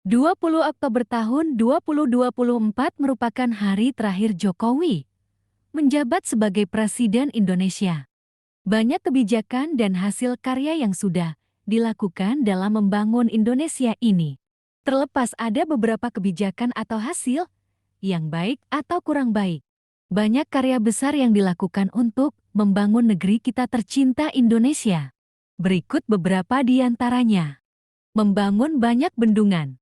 20 Oktober tahun 2024 merupakan hari terakhir Jokowi menjabat sebagai Presiden Indonesia. Banyak kebijakan dan hasil karya yang sudah dilakukan dalam membangun Indonesia ini. Terlepas ada beberapa kebijakan atau hasil yang baik atau kurang baik. Banyak karya besar yang dilakukan untuk membangun negeri kita tercinta Indonesia. Berikut beberapa di antaranya. Membangun banyak bendungan.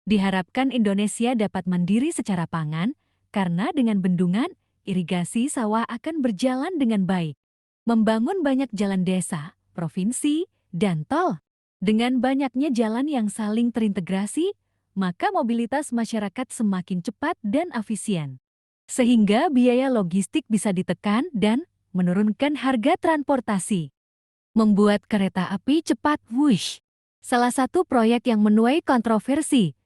Diharapkan Indonesia dapat mandiri secara pangan, karena dengan bendungan, irigasi sawah akan berjalan dengan baik. Membangun banyak jalan desa, provinsi, dan tol. Dengan banyaknya jalan yang saling terintegrasi, maka mobilitas masyarakat semakin cepat dan efisien. Sehingga biaya logistik bisa ditekan dan menurunkan harga transportasi. Membuat kereta api cepat Wush. Salah satu proyek yang menuai kontroversi,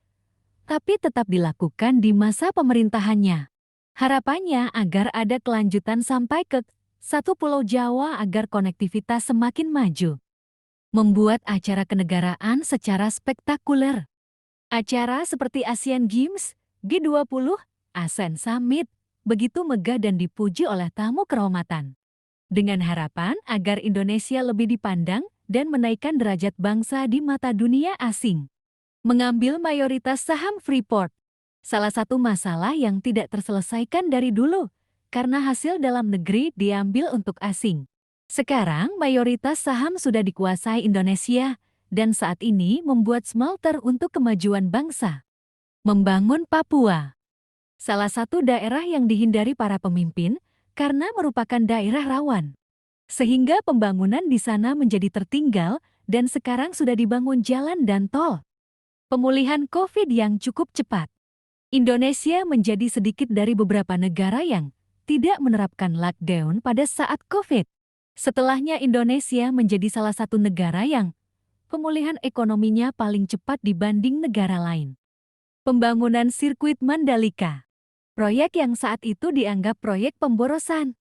tapi tetap dilakukan di masa pemerintahannya. Harapannya agar ada kelanjutan sampai ke satu Pulau Jawa agar konektivitas semakin maju. Membuat acara kenegaraan secara spektakuler. Acara seperti Asian Games, G20, ASEAN Summit, begitu megah dan dipuji oleh tamu kehormatan. Dengan harapan agar Indonesia lebih dipandang dan menaikkan derajat bangsa di mata dunia asing. Mengambil mayoritas saham Freeport. Salah satu masalah yang tidak terselesaikan dari dulu, karena hasil dalam negeri diambil untuk asing. Sekarang mayoritas saham sudah dikuasai Indonesia, dan saat ini membuat smelter untuk kemajuan bangsa. Membangun Papua. Salah satu daerah yang dihindari para pemimpin, karena merupakan daerah rawan. Sehingga pembangunan di sana menjadi tertinggal, dan sekarang sudah dibangun jalan dan tol. Pemulihan COVID yang cukup cepat. Indonesia menjadi sedikit dari beberapa negara yang tidak menerapkan lockdown pada saat COVID. Setelahnya Indonesia menjadi salah satu negara yang pemulihan ekonominya paling cepat dibanding negara lain. Pembangunan sirkuit Mandalika. Proyek yang saat itu dianggap proyek pemborosan.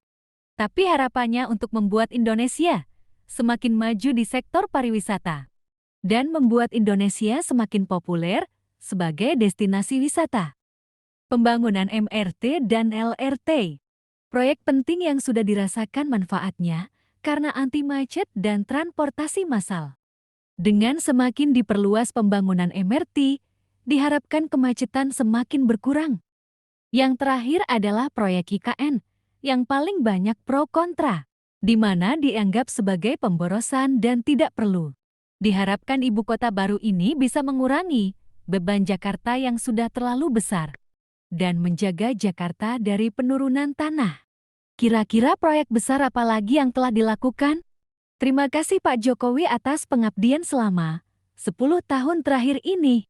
Tapi harapannya untuk membuat Indonesia semakin maju di sektor pariwisata. Dan membuat Indonesia semakin populer sebagai destinasi wisata. Pembangunan MRT dan LRT. Proyek penting yang sudah dirasakan manfaatnya karena anti macet dan transportasi massal. Dengan semakin diperluas pembangunan MRT, diharapkan kemacetan semakin berkurang. Yang terakhir adalah proyek IKN, yang paling banyak pro kontra, di mana dianggap sebagai pemborosan dan tidak perlu. Diharapkan ibu kota baru ini bisa mengurangi beban Jakarta yang sudah terlalu besar dan menjaga Jakarta dari penurunan tanah. Kira-kira proyek besar apa lagi yang telah dilakukan? Terima kasih Pak Jokowi atas pengabdian selama 10 tahun terakhir ini.